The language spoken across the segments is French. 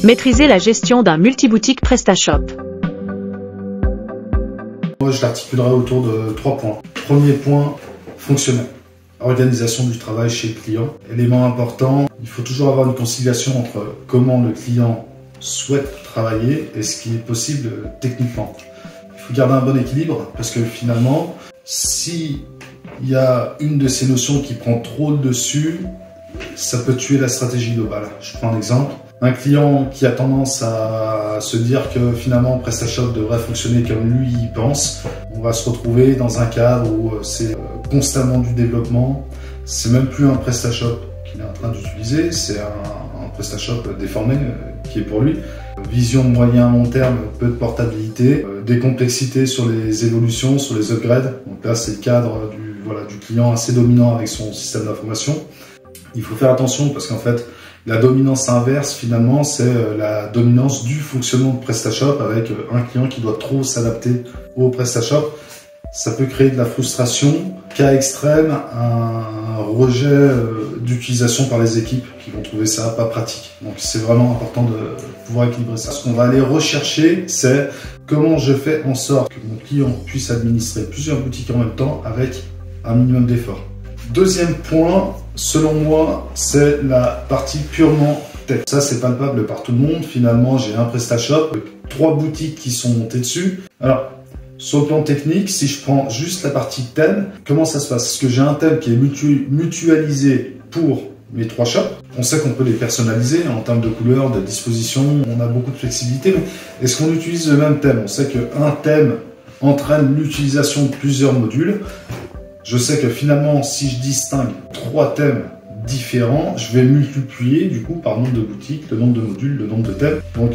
Maîtriser la gestion d'un multiboutique PrestaShop. Moi, je l'articulerai autour de 3 points. Premier point, fonctionnel. Organisation du travail chez le client. Élément important, il faut toujours avoir une conciliation entre comment le client souhaite travailler et ce qui est possible techniquement. Il faut garder un bon équilibre parce que finalement, si il y a une de ces notions qui prend trop le dessus, ça peut tuer la stratégie globale. Je prends un exemple. Un client qui a tendance à se dire que finalement PrestaShop devrait fonctionner comme lui y pense, on va se retrouver dans un cadre où c'est constamment du développement. C'est même plus un PrestaShop qu'il est en train d'utiliser, c'est un PrestaShop déformé qui est pour lui. Vision de moyen long terme, peu de portabilité, des complexités sur les évolutions, sur les upgrades. Donc là, c'est le cadre du client assez dominant avec son système d'information. Il faut faire attention parce qu'en fait, la dominance inverse, finalement, c'est la dominance du fonctionnement de PrestaShop avec un client qui doit trop s'adapter au PrestaShop. Ça peut créer de la frustration. Cas extrême, un rejet d'utilisation par les équipes qui vont trouver ça pas pratique. Donc c'est vraiment important de pouvoir équilibrer ça. Ce qu'on va aller rechercher, c'est comment je fais en sorte que mon client puisse administrer plusieurs boutiques en même temps avec un minimum d'effort. Deuxième point, selon moi, c'est la partie purement tech. Ça, c'est palpable par tout le monde. Finalement, j'ai un PrestaShop, 3 boutiques qui sont montées dessus. Alors, sur le plan technique, si je prends juste la partie thème, comment ça se passe? Est-ce que j'ai un thème qui est mutualisé pour mes 3 shops? On sait qu'on peut les personnaliser en termes de couleurs, de disposition, on a beaucoup de flexibilité. Mais est-ce qu'on utilise le même thème? On sait qu'un thème entraîne l'utilisation de plusieurs modules. Je sais que finalement, si je distingue 3 thèmes différents, je vais multiplier du coup par nombre de boutiques, le nombre de modules, le nombre de thèmes. Donc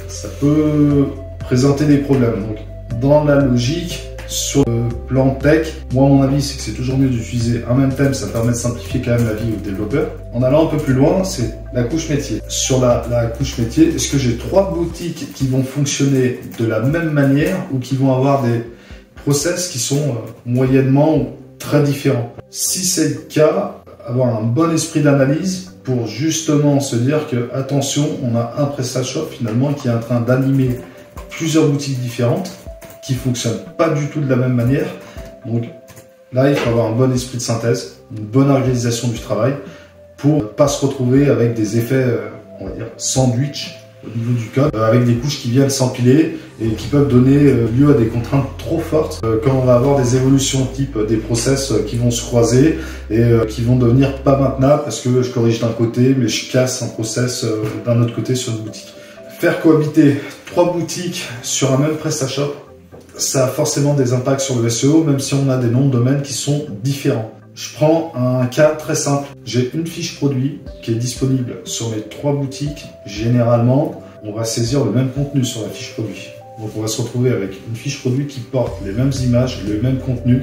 ça peut présenter des problèmes. Donc dans la logique, sur le plan tech, moi mon avis c'est que c'est toujours mieux d'utiliser un même thème, ça permet de simplifier quand même la vie aux développeurs. En allant un peu plus loin, c'est la couche métier. Sur la couche métier, est-ce que j'ai 3 boutiques qui vont fonctionner de la même manière ou qui vont avoir des process qui sont moyennement très différents? Si c'est le cas, avoir un bon esprit d'analyse pour justement se dire que attention, on a un PrestaShop finalement qui est en train d'animer plusieurs boutiques différentes qui fonctionnent pas du tout de la même manière. Donc là, il faut avoir un bon esprit de synthèse, une bonne organisation du travail pour pas se retrouver avec des effets, on va dire, sandwich au niveau du code, avec des couches qui viennent s'empiler et qui peuvent donner lieu à des contraintes trop fortes quand on va avoir des évolutions type des process qui vont se croiser et qui vont devenir pas maintenables parce que je corrige d'un côté mais je casse un process d'un autre côté sur une boutique. Faire cohabiter 3 boutiques sur un même PrestaShop, ça a forcément des impacts sur le SEO même si on a des noms de domaines qui sont différents. Je prends un cas très simple. J'ai une fiche produit qui est disponible sur mes 3 boutiques. Généralement, on va saisir le même contenu sur la fiche produit. Donc on va se retrouver avec une fiche produit qui porte les mêmes images, le même contenu,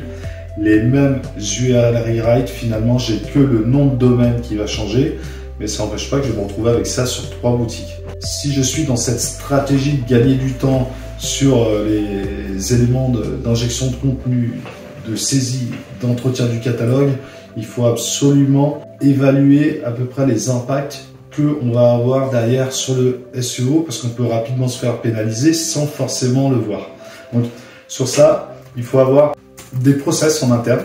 les mêmes URL rewrite. Finalement, j'ai que le nom de domaine qui va changer, mais ça n'empêche pas que je vais me retrouver avec ça sur 3 boutiques. Si je suis dans cette stratégie de gagner du temps sur les éléments d'injection de contenu, de saisie, d'entretien du catalogue, il faut absolument évaluer à peu près les impacts qu'on va avoir derrière sur le SEO parce qu'on peut rapidement se faire pénaliser sans forcément le voir. Donc sur ça, il faut avoir des process en interne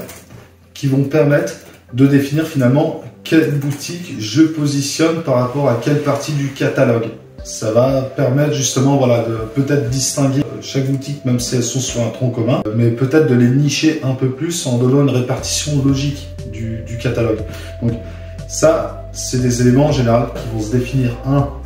qui vont permettre de définir finalement quelle boutique je positionne par rapport à quelle partie du catalogue. Ça va permettre justement de peut-être distinguer chaque boutique, même si elles sont sur un tronc commun, mais peut-être de les nicher un peu plus en donnant une répartition logique du catalogue. Donc ça, c'est des éléments en général qui vont se définir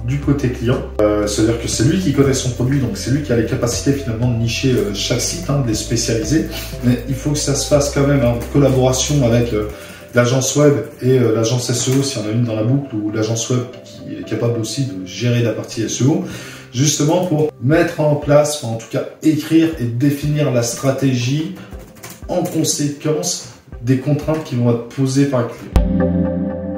du côté client. C'est-à-dire que c'est lui qui connaît son produit, donc c'est lui qui a les capacités finalement de nicher chaque site, de les spécialiser. Mais il faut que ça se fasse quand même en collaboration avec l'agence web et l'agence SEO, s'il y en a une dans la boucle, ou l'agence web qui est capable aussi de gérer la partie SEO, justement pour mettre en place, en tout cas écrire et définir la stratégie en conséquence des contraintes qui vont être posées par le client.